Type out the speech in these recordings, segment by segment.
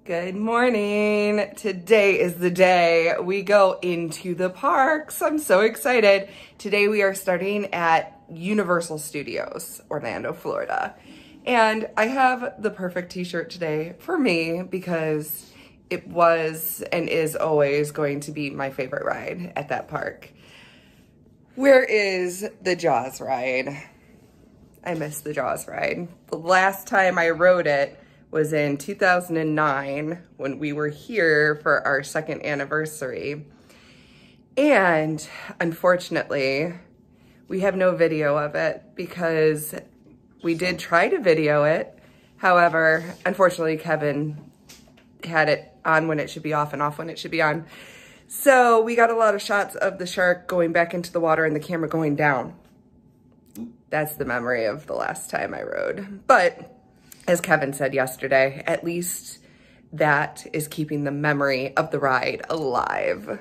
Good morning. Today is the day we go into the parks. I'm so excited. Today we are starting at Universal Studios, Orlando, Florida. And I have the perfect t-shirt today for me because it was and is always going to be my favorite ride at that park. Where is the Jaws ride? I miss the Jaws ride. The last time I rode it was in 2009 when we were here for our second anniversary. And unfortunately, we have no video of it because we did try to video it. However, unfortunately, Kevin had it on when it should be off and off when it should be on. So we got a lot of shots of the shark going back into the water and the camera going down. That's the memory of the last time I rode. But as Kevin said yesterday, at least that is keeping the memory of the ride alive.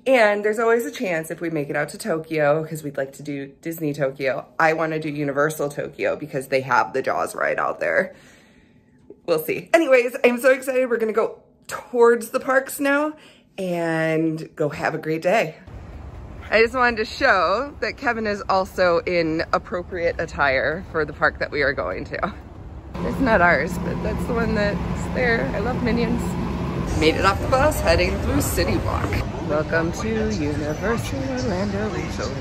And there's always a chance if we make it out to Tokyo, because we'd like to do Disney Tokyo, I want to do Universal Tokyo because they have the Jaws ride out there. We'll see. Anyways, I'm so excited. We're going to go towards the parks now and go have a great day. I just wanted to show that Kevin is also in appropriate attire for the park that we are going to. It's not ours, but that's the one that's there. I love Minions. Made it off the bus, heading through City Walk. Welcome to Universal Orlando Resort.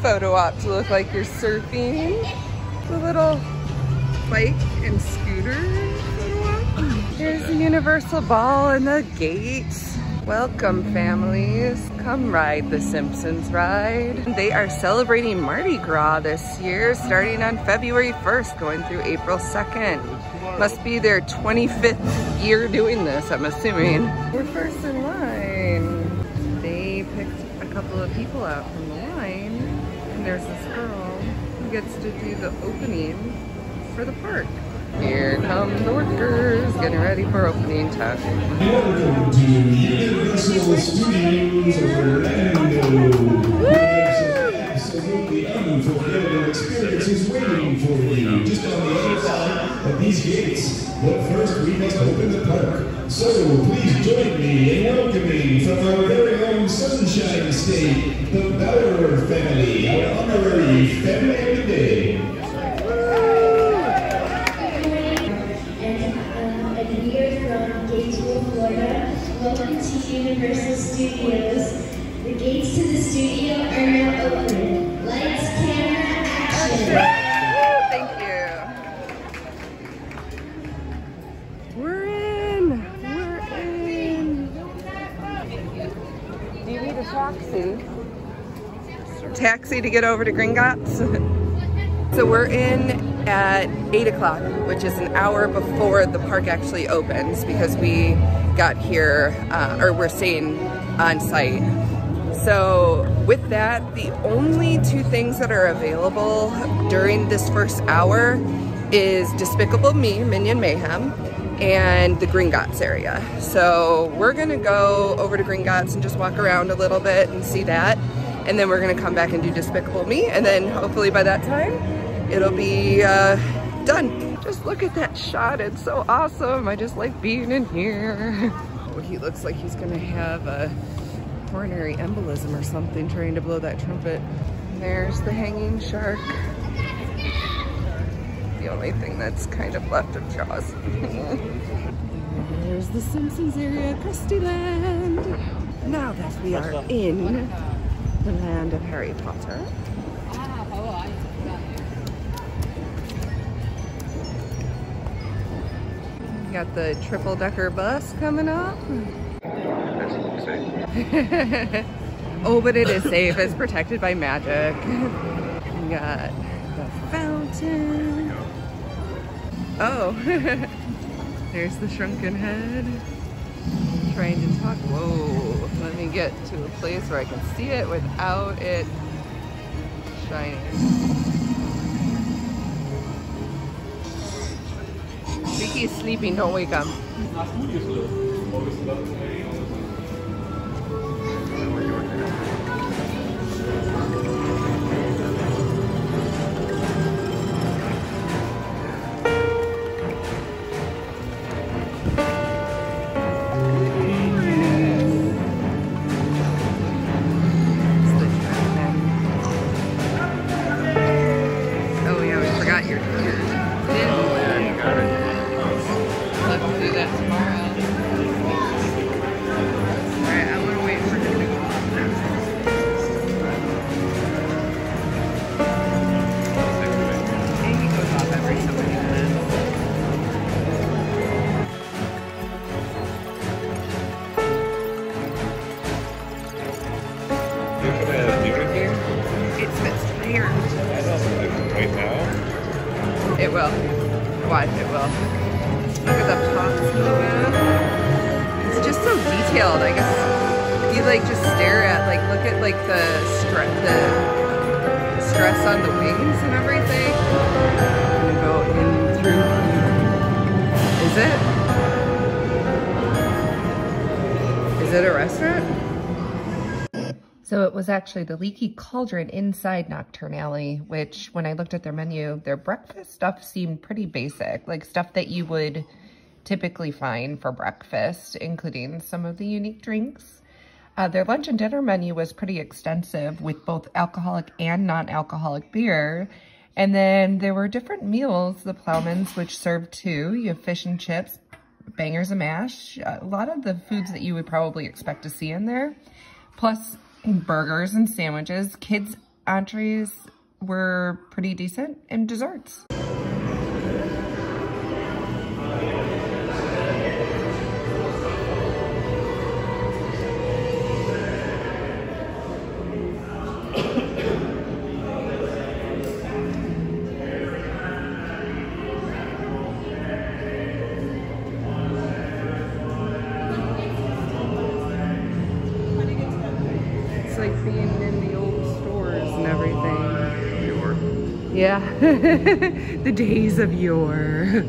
Photo op to look like you're surfing. The little bike and scooter photo op. Here's the Universal Ball and the gate. Welcome, families. Come ride the Simpsons ride. They are celebrating Mardi Gras this year, starting on February 1st, going through April 2nd. Must be their 25th year doing this, I'm assuming. We're first in line. They picked a couple of people out from the line, and there's this girl who gets to do the opening for the park. Here come the workers, getting ready for opening time. Welcome to Universal Studios Orlando. Absolutely unforgettable experiences waiting for you just on the other side of these gates. But first, we must open the park. So please join me in welcoming from our very own Sunshine State, the Meyer family, our honorary family of the day. Welcome to Universal Studios. The gates to the studio are now open. Lights, camera, action! Thank you. We're in. Do you need a taxi? Taxi to get over to Gringott? So we're in at 8 o'clock, which is an hour before the park actually opens because we got here, or we're staying on site. So with that, the only two things that are available during this first hour is Despicable Me, Minion Mayhem, and the Gringott's area. So we're gonna go over to Gringott's and just walk around a little bit and see that. And then we're gonna come back and do Despicable Me, and then hopefully by that time, it'll be done. Just look at that shot, it's so awesome. I just like being in here. Oh, he looks like he's gonna have a coronary embolism or something trying to blow that trumpet. There's the hanging shark. The only thing that's kind of left of Jaws. There's the Simpsons area, Krusty Land. Now that we are in the land of Harry Potter, got the triple-decker bus coming up. Oh, but it is safe. It's protected by magic. We got the fountain. Oh, there's the shrunken head. Trying to talk. Whoa, let me get to a place where I can see it without it shining. He's sleeping, don't wake him. detailed. I guess if you like just stare at, like, look at like the stress on the wings and everything. I'm gonna go in through. Is it? Is it a restaurant? So it was actually the Leaky Cauldron inside Nocturne Alley, which when I looked at their menu, their breakfast stuff seemed pretty basic, like stuff that you would typically find for breakfast, including some of the unique drinks. Their lunch and dinner menu was pretty extensive with both alcoholic and non-alcoholic beer. And then there were different meals, the Plowman's, which served two. You have fish and chips, bangers and mash, a lot of the foods that you would probably expect to see in there, plus burgers and sandwiches. Kids' entrees were pretty decent, and desserts. Like being in the old stores and everything. Yore. Yeah. The days of yore.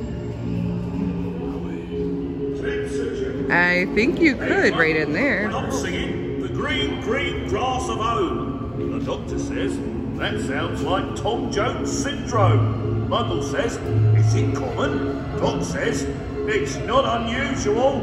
I think you could right in there. I'm singing the green, green grass of home. The doctor says that sounds like Tom Jones syndrome. Muggle says, is it common? Doc says, it's not unusual.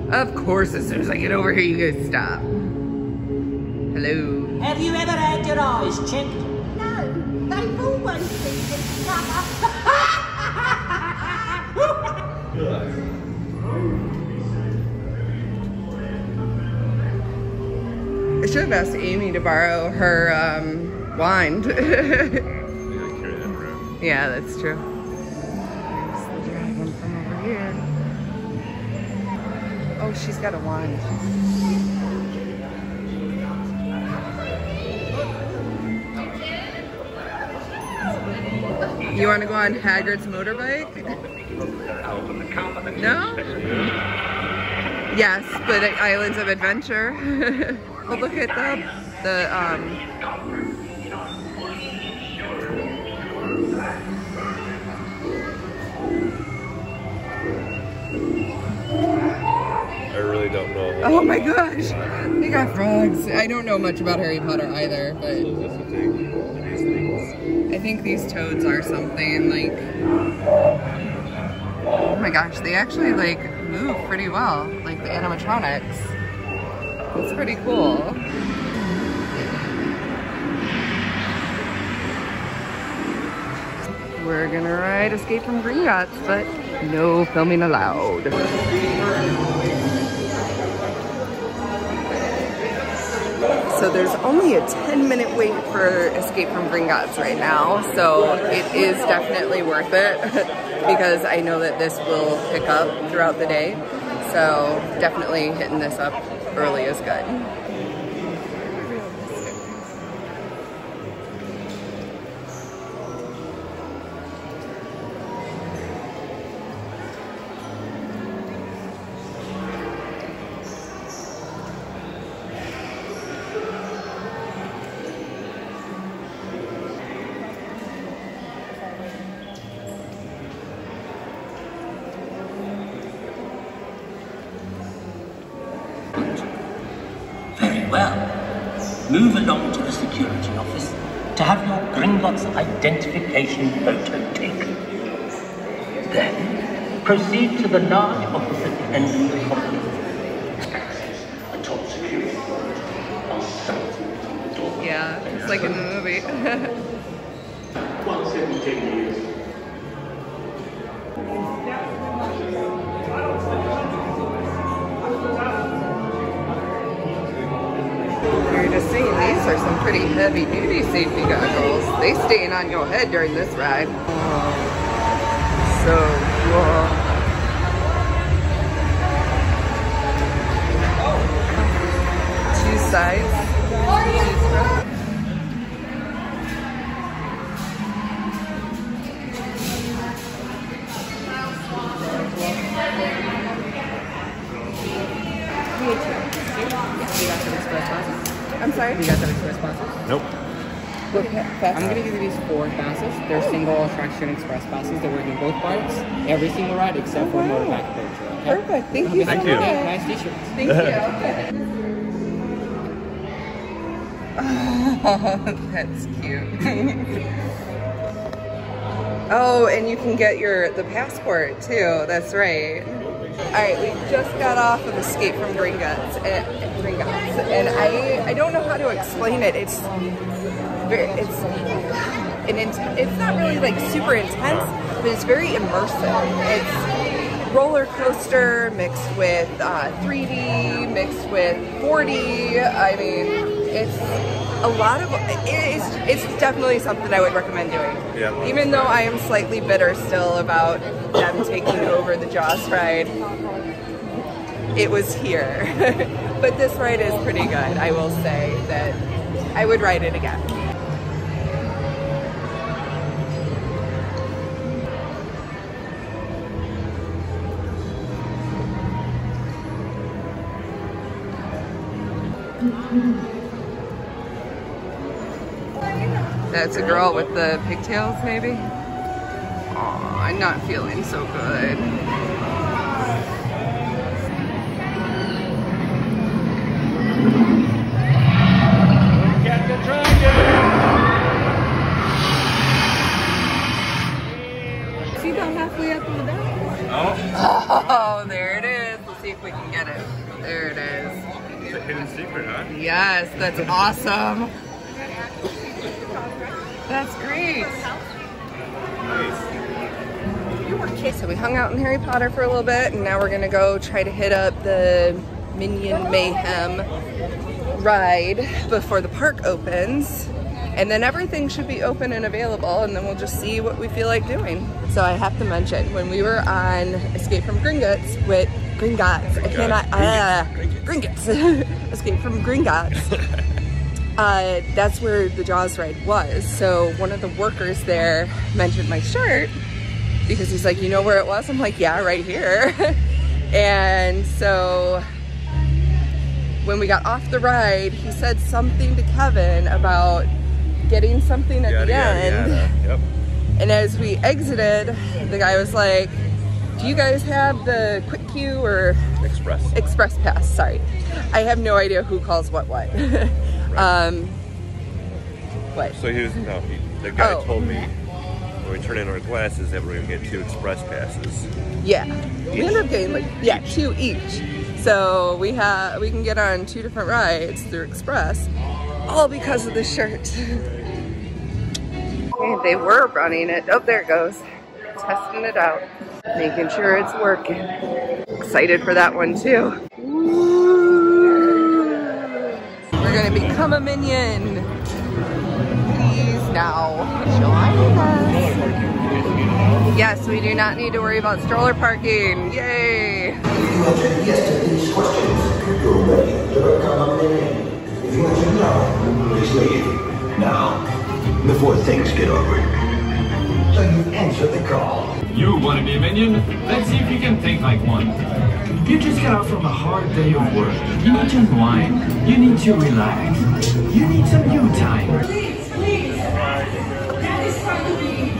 Of course, as soon as I get over here, you guys stop. Hello. Have you ever had your eyes checked? No, they've always been discovered. I should have asked Amy to borrow her wand. Yeah, that's true. There's the dragon from over here. Oh, she's got a wand. You want to go on Hagrid's motorbike? No? Yes, but at Islands of Adventure. Oh, look at the I really don't know. oh my gosh, they got frogs. I don't know much about Harry Potter either, but I think these toads are something like, oh my gosh, they actually like move pretty well, like the animatronics. It's pretty cool. We're gonna ride Escape from Gringott, but no filming allowed. So there's only a 10-minute wait for Escape from Gringotts right now, so it is definitely worth it because I know that this will pick up throughout the day. So definitely hitting this up early is good. Well, move along to the security office to have your Gringott's identification photo taken. Then, proceed to the large office at the end of the corridor. A top security guard. Yeah, it's like in the movie. Once every 10 years. You're just seeing these are some pretty heavy duty safety goggles. They staying on your head during this ride. Oh, so cool. Two sides. I'm sorry? You got some express passes? Nope. I'm going to give you these 4 passes. They're single attraction express passes. They work in both parts, every single ride except for motorback coach. Okay? Perfect. Thank you so much. Nice t-shirts. Thank you. Oh, that's cute. Oh, and you can get the passport too. That's right. All right, we just got off of Escape from Gringott, and I don't know how to explain it. It's not really like super intense, but it's very immersive. It's roller coaster mixed with 3D, mixed with 4D. I mean, it's a lot of, it's definitely something I would recommend doing. Yeah. Even though I am slightly bitter still about them taking over the Jaws ride, it was here. But this ride is pretty good. I will say that I would ride it again. That's a girl with the pigtails, maybe? Aw, I'm not feeling so good. Get the dragon! See that halfway up in the back? Oh, there it is. Let's see if we can get it. There it is. It's a hidden secret, huh? Yes, that's awesome. That's great. Nice. So we hung out in Harry Potter for a little bit, and now we're gonna go try to hit up the Minion Mayhem ride before the park opens. And then everything should be open and available, and then we'll just see what we feel like doing. So I have to mention, when we were on Escape from Gringott, Escape from Gringott, that's where the Jaws ride was. So one of the workers there mentioned my shirt because he's like, you know where it was? I'm like, yeah, right here. And so when we got off the ride, he said something to Kevin about getting something at the end. Yep. And as we exited, the guy was like, do you guys have the KWIK-E or Express Pass? Sorry. I have no idea who calls what. What? So he was, the guy told me when we turn in our glasses that we're going to get 2 express passes. Yeah. We ended up getting like, 2 each. So we can get on 2 different rides through Express, all because of the shirt. Okay, they were running it. Oh, there it goes. Testing it out. Making sure it's working. Excited for that one too. Woo! We're gonna become a minion. Please now. Join us. Yes, we do not need to worry about stroller parking. Yay! If you answer yes to these questions, you're ready to become a minion. If you answer no, please leave. Now, before things get awkward. So you answer the call. You want to be a minion? Let's see if you can think like one. You just got out from a hard day of work. You need to unwind. You need to relax. You need some you time. Please. That is part of me.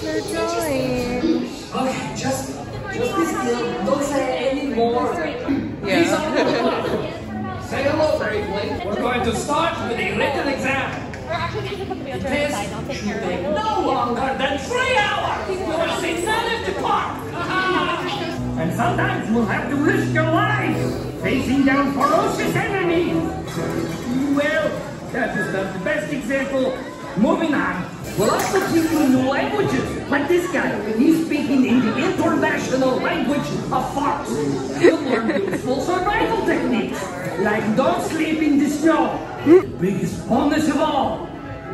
They're drawing. Okay, just be still. Don't say any more. Yeah. Say hello bravely. We're going to start with a written exam. This should take no longer than 3 hours. We'll see none of the park. And sometimes we'll have to risk your life facing down ferocious enemies. Well, that is not the best example, Moving on. We'll also teach you new languages, like this guy. He's speaking in the international language of farts. You'll learn useful survival techniques, like don't sleep in the snow. The biggest bonus of all,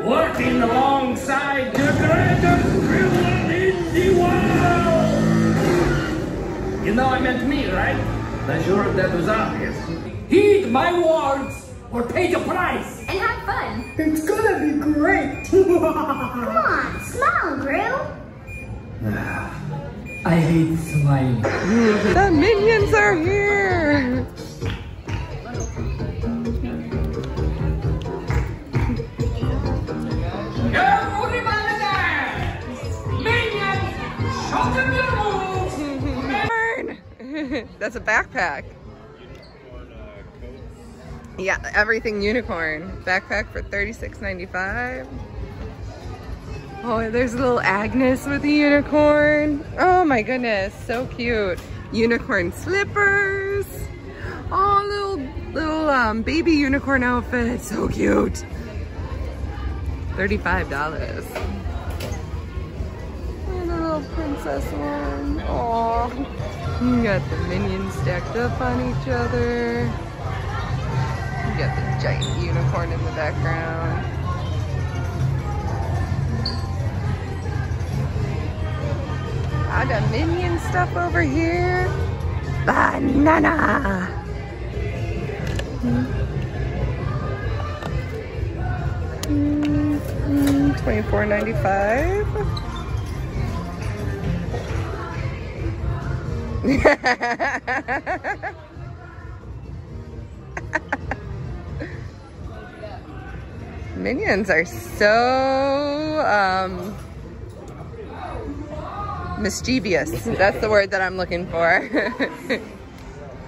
working alongside the greatest villain in the world. You know I meant me, right? I'm sure that was obvious. Heed my words, or pay the price. And have fun. It's gonna be great. Come on, smile, Gru. I hate smiling. The minions are here. Everybody there! Minions, show them your moves. That's a backpack. Yeah, everything unicorn. Backpack for $36.95. Oh, there's a little Agnes with a unicorn. Oh my goodness, so cute. Unicorn slippers. Oh, little baby unicorn outfit, so cute. $35. And a little princess one. Oh, you got the minions stacked up on each other. You got the giant unicorn in the background. I got minion stuff over here. Banana. $24.95. Minions are so mischievous. That's the word that I'm looking for.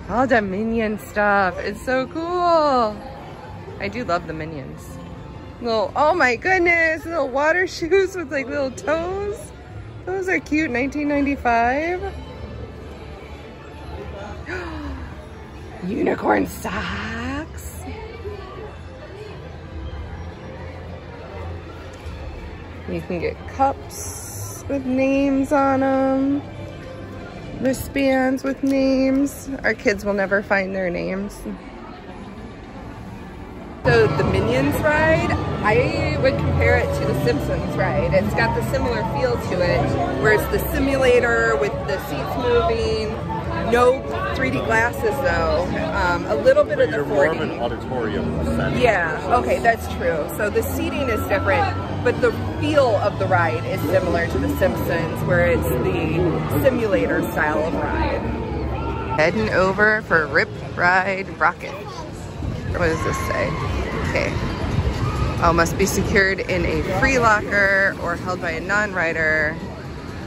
All the minion stuff. It's so cool. I do love the minions. Little, oh my goodness, little water shoes with like little toes. Those are cute, $19.95. Unicorn socks. You can get cups with names on them. Wristbands with names. Our kids will never find their names. So the Minions ride, I would compare it to the Simpsons ride. It's got the similar feel to it, where it's the simulator with the seats moving. No 3D glasses though. A little bit of the 4D. More of an auditorium setting. Yeah, okay, that's true. So the seating is different, but the feel of the ride is similar to the Simpsons, where it's the simulator style of ride. Heading over for Rip Ride Rockit. What does this say? Okay. Oh, must be secured in a free locker or held by a non-rider.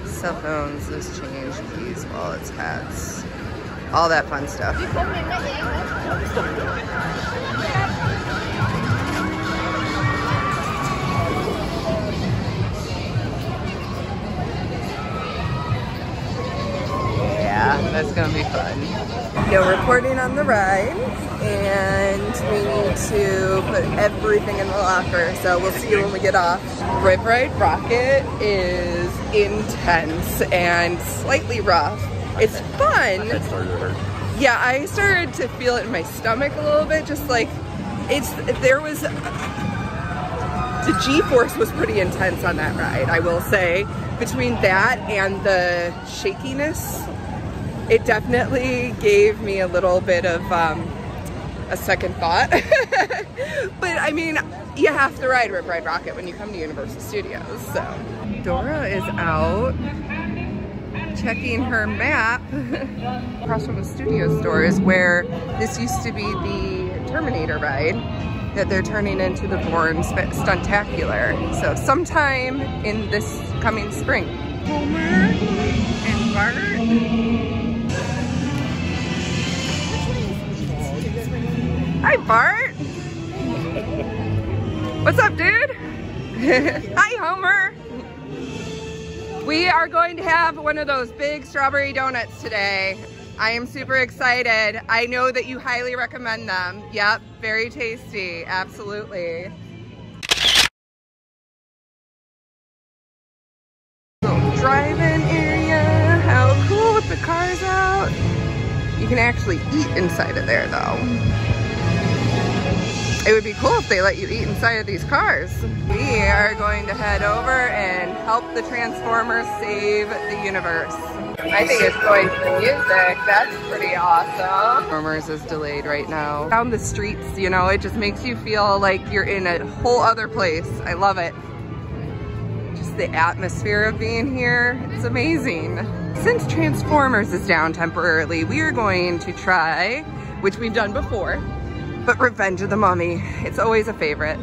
Cell phones, loose change, keys, wallets, hats. All that fun stuff. Yeah, that's gonna be fun. No reporting on the ride, and we need to put everything in the locker, so we'll see you when we get off. Rip Ride Rockit is intense and slightly rough. It's fun. It started to hurt. Yeah, I started to feel it in my stomach a little bit, just like, the G-force was pretty intense on that ride, I will say. Between that and the shakiness, it definitely gave me a little bit of a second thought. But I mean, you have to ride Rip Ride Rockit when you come to Universal Studios, so. Dora is out checking her map. Across from the studio store is where this used to be the Terminator ride that they're turning into the Bourne Stuntacular. So sometime in this coming spring. Homer and Bart. Hi, Bart. What's up, dude? Hi, Homer. We are going to have one of those big strawberry donuts today. I am super excited. I know that you highly recommend them. Yep, very tasty, absolutely. drive-in area. How cool with the cars out. You can actually eat inside of there though. It would be cool if they let you eat inside of these cars. We are going to head over and help the Transformers save the universe. I think it's going to the music. That's pretty awesome. Transformers is delayed right now. Down the streets, you know, it just makes you feel like you're in a whole other place. I love it. Just the atmosphere of being here, it's amazing. Since Transformers is down temporarily, we are going to try, which we've done before, but Revenge of the Mummy. It's always a favorite.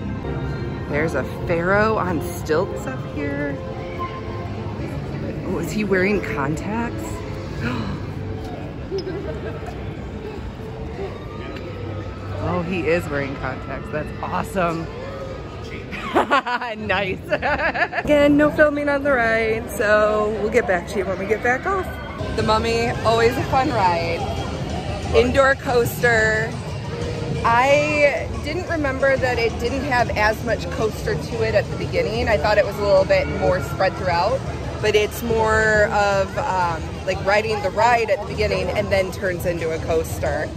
There's a pharaoh on stilts up here. Oh, is he wearing contacts? Oh, he is wearing contacts. That's awesome. Nice. Again, no filming on the ride, so we'll get back to you when we get back off. The Mummy, always a fun ride. Indoor coaster. I didn't remember that it didn't have as much coaster to it at the beginning. I thought it was a little bit more spread throughout, but it's more of like riding the ride at the beginning and then turns into a coaster.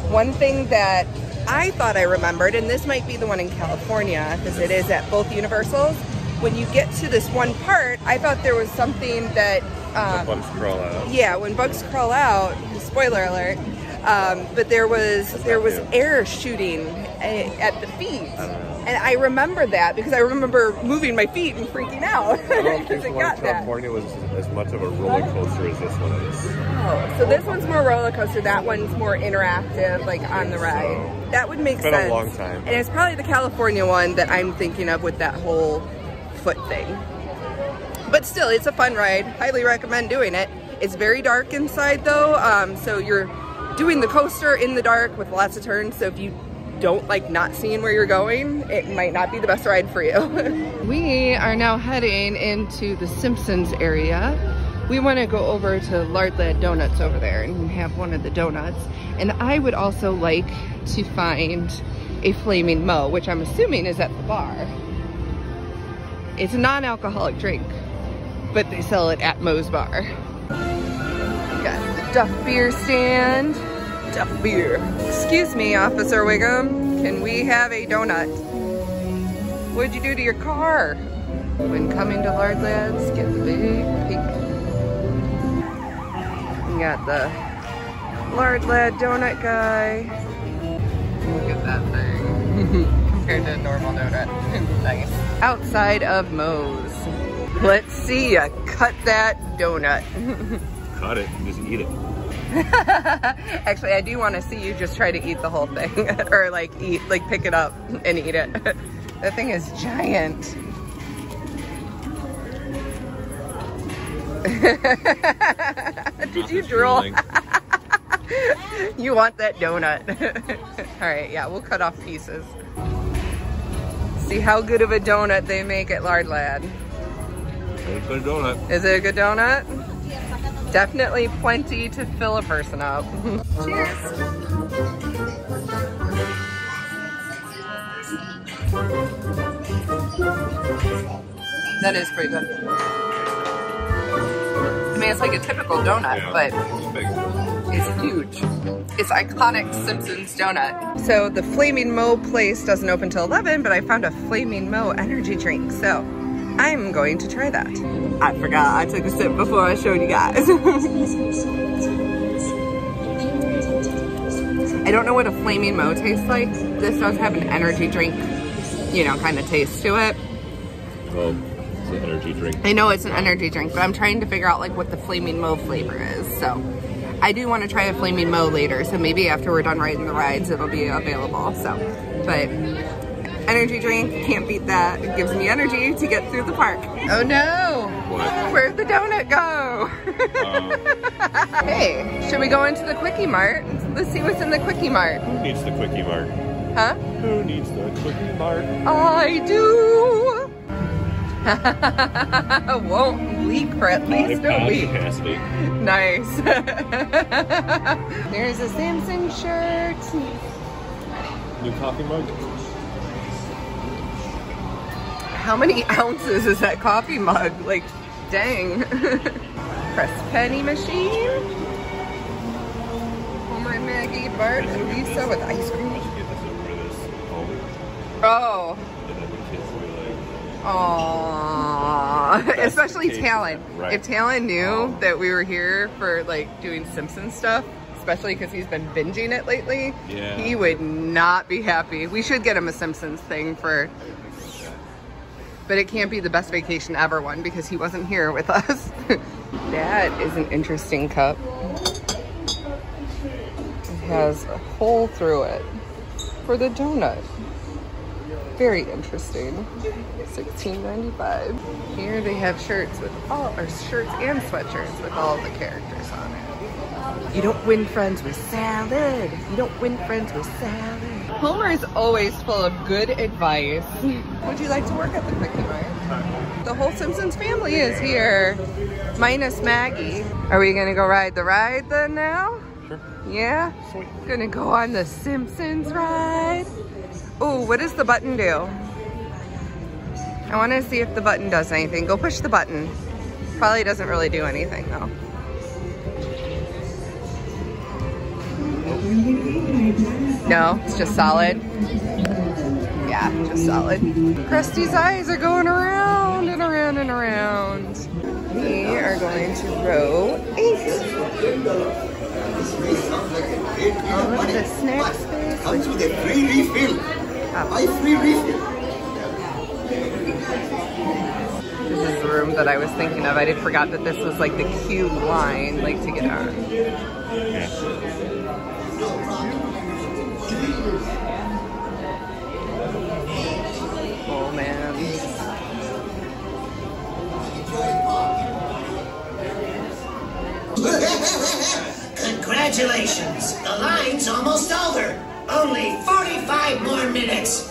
One thing that I thought I remembered, and this might be the one in California because it is at both Universals, when you get to this one part, I thought there was something that when bugs crawl out. Yeah, when bugs crawl out, spoiler alert, but there was air shooting at the feet. And I remember that because I remember moving my feet and freaking out. I don't think the one in California was as much of a roller coaster as this one is. Oh, so this one's more roller coaster, that one's more interactive, like on the ride. So, that would make sense. It's been a long time. And it's probably the California one that I'm thinking of with that whole foot thing. But still, it's a fun ride. Highly recommend doing it. It's very dark inside though, so you're doing the coaster in the dark with lots of turns, so if you don't like not seeing where you're going, it might not be the best ride for you. We are now heading into the Simpsons area. We want to go over to Lard Lad Donuts over there and have one of the donuts. And I would also like to find a Flaming Moe, which I'm assuming is at the bar. It's a non-alcoholic drink, but they sell it at Moe's Bar. Got the Duff Beer stand. Duff Beer. Excuse me, Officer Wiggum. Can we have a donut? What'd you do to your car? When coming to Lard Lad's, get the big pink. We got the Lard Lad donut guy. Look at that thing. Compared to a normal donut. Nice. Outside of Moe's. Let's see ya cut that donut. Cut it and just eat it. Actually, I do want to see you just try to eat the whole thing. Or like pick it up and eat it. That thing is giant. Did you drool? You want that donut. All right, yeah, we'll cut off pieces. See how good of a donut they make at Lard Lad. It's a good donut. Is it a good donut? Definitely plenty to fill a person up. Cheers. That is pretty good. I mean, it's like a typical donut, yeah, but it's huge. It's iconic Simpsons donut. So the Flaming Moe place doesn't open till 11, but I found a Flaming Moe energy drink, so I'm going to try that. I forgot, I took a sip before I showed you guys. I don't know what a Flaming Moe tastes like. This does have an energy drink, you know, kind of taste to it. Well, it's an energy drink. I know it's an energy drink, but I'm trying to figure out like what the Flaming Moe flavor is. So I do want to try a Flaming Moe later. So maybe after we're done riding the rides, it'll be available. So, but energy drink, can't beat that. It gives me energy to get through the park. Oh no! What? Where'd the donut go? Hey, should we go into the KWIK-E-MART? Let's see what's in the KWIK-E-MART. Who needs the KWIK-E-MART? Huh? Who needs the KWIK-E-MART? I do! Won't leak for at least a week. Capacity. Nice. There's a Simpsons shirt. New coffee mug? How many ounces is that coffee mug? Like dang. Press penny machine. Homer, Maggie, Bart, and Lisa with ice cream. Oh. Aww. Especially Talon. Right. If Talon knew that we were here for like doing Simpsons stuff, especially because he's been binging it lately, he would not be happy. We should get him a Simpsons thing for, but it can't be the best vacation ever one because he wasn't here with us. That is an interesting cup. It has a hole through it for the donut. Very interesting. $16.95. Here they have shirts with shirts and sweatshirts with all the characters on it. You don't win friends with salad. You don't win friends with salad. Homer is always full of good advice. Would you like to work at the KWIK-E-MART? The whole Simpsons family is here, minus Maggie. Are we gonna go ride the ride then now? Sure. Yeah? Sweet. Gonna go on the Simpsons ride? Oh, what does the button do? I want to see if the button does anything. Go push the button. Probably doesn't really do anything though. No, it's just solid. Yeah, just solid. Krusty's eyes are going around and around and around. We are going to row 8. Oh, look at the snack space. Comes with a free refill. My free refill. This is the room that I was thinking of. I did forgot that this was like the queue line, like to get on. Oh man. Congratulations, the line's almost over. Only 45 more minutes.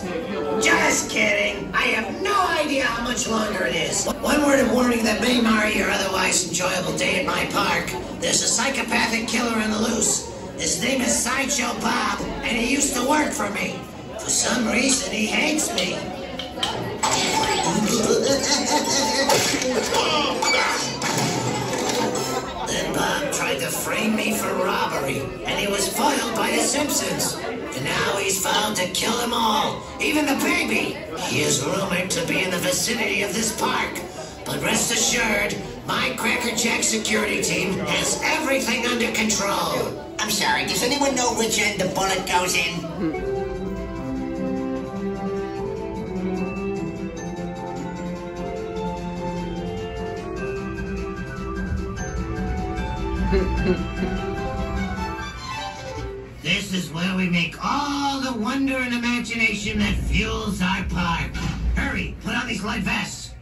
Just kidding. I have no idea how much longer it is. One word of warning that may mar your otherwise enjoyable day at my park. There's a psychopathic killer on the loose. His name is Sideshow Bob, and he used to work for me. For some reason, he hates me. Then Bob tried to frame me for robbery, and he was foiled by the Simpsons. And now he's vowed to kill them all, even the baby. He is rumored to be in the vicinity of this park. But rest assured, my Cracker Jack security team has everything under control. I'm sorry, does anyone know which end the bullet goes in? This is where we make all the wonder and imagination that fuels our park. Hurry, put on these light vests.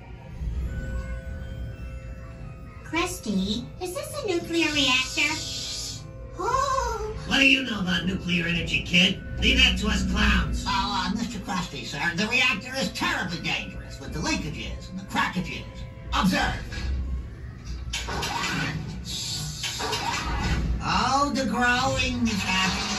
Krusty, is this a nuclear reactor? Oh. What do you know about nuclear energy, kid? Leave that to us clowns. Oh, Mr. Krusty, sir, the reactor is terribly dangerous with the leakages and the crackages. Observe. Oh, the growing is happening.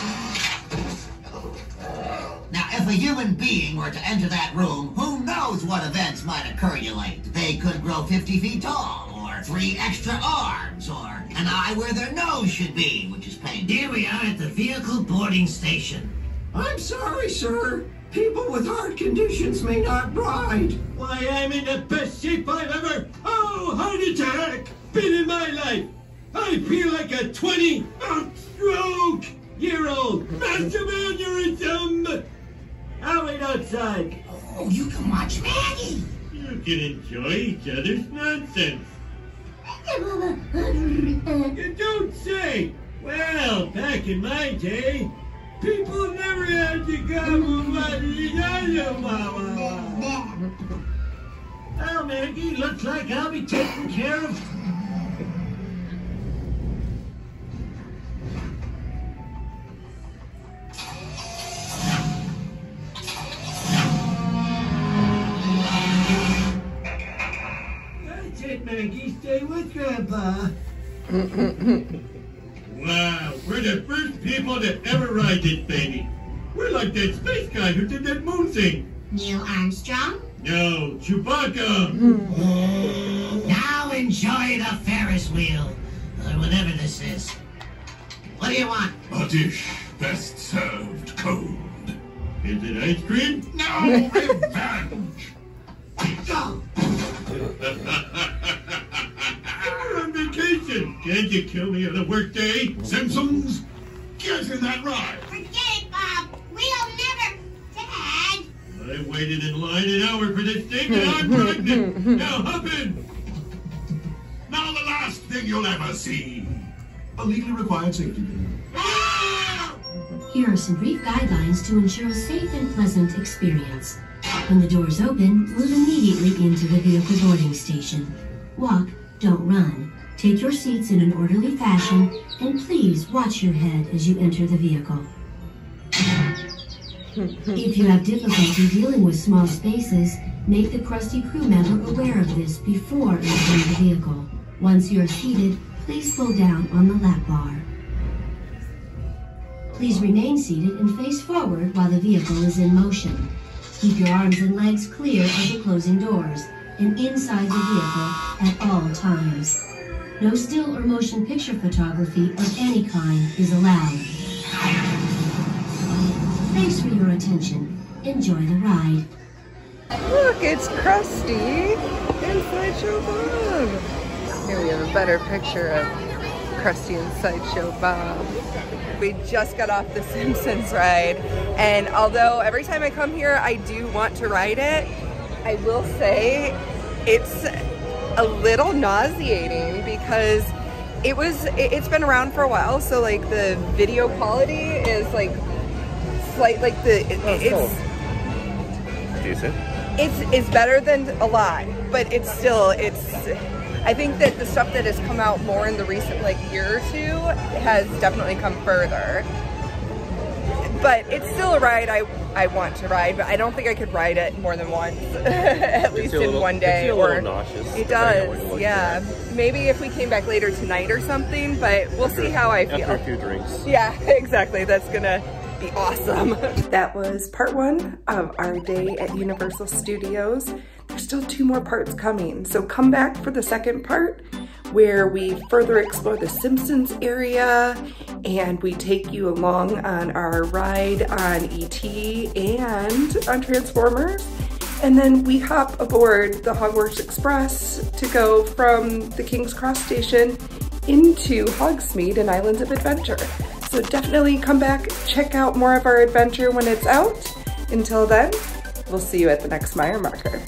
Now, if a human being were to enter that room, who knows what events might occurulate? They could grow 50 feet tall, or 3 extra arms, or an eye where their nose should be, which is painful. Here we are at the vehicle boarding station. I'm sorry, sir. People with heart conditions may not ride. Why, I'm in the best shape I've ever... Oh, heart attack! Been in my life. I feel like a 20-stroke-year-old massive aneurysm. I'll wait outside. Oh, you can watch Maggie. You can enjoy each other's nonsense. You don't say. Well, back in my day, people never had to come. Well, Maggie, looks like I'll be taking care of... Maggie, stay with Grandpa. Wow, we're the first people to ever ride this baby. We're like that space guy who did that moon thing. Neil Armstrong? No, Chewbacca. Now enjoy whatever this is. What do you want? A dish best served cold. Is it ice cream? No, revenge! We're on vacation. Can't you kill me on a work day? Simpsons? Get in that ride. Forget it, Bob. We'll never, Dad. I waited in line an hour for this thing and I'm pregnant. Now hop in. Now the last thing you'll ever see. A legally required safety pin. Here are some brief guidelines to ensure a safe and pleasant experience. When the doors open, move immediately into the vehicle boarding station. Walk, don't run. Take your seats in an orderly fashion, and please watch your head as you enter the vehicle. If you have difficulty dealing with small spaces, make the crusty crew member aware of this before entering the vehicle. Once you are seated, please pull down on the lap bar. Please remain seated and face forward while the vehicle is in motion. Keep your arms and legs clear of the closing doors and inside the vehicle at all times. No still or motion picture photography of any kind is allowed. Thanks for your attention. Enjoy the ride. Look, it's Krusty and Sideshow Bob. Here we have a better picture of Krusty and Sideshow Bob. We just got off the Simpsons ride, and although every time I come here I do want to ride it, I will say it's a little nauseating because it's been around for a while, so like the video quality is like slight, like it's decent. It's better than a lot, but it's still, I think that the stuff that has come out more in the recent like year or two has definitely come further. But it's still a ride I want to ride, but I don't think I could ride it more than once, at least in one day. It's a little nauseous. It does, yeah. Maybe if we came back later tonight or something, but we'll see how I feel. After a few drinks. Yeah, exactly. That's gonna be awesome. That was part one of our day at Universal Studios. There's still 2 more parts coming, so come back for the second part where we further explore the Simpsons area and we take you along on our ride on E.T. and on Transformers. And then we hop aboard the Hogwarts Express to go from the King's Cross station into Hogsmeade and Islands of Adventure. So definitely come back, check out more of our adventure when it's out. Until then, we'll see you at the next Meyer marker.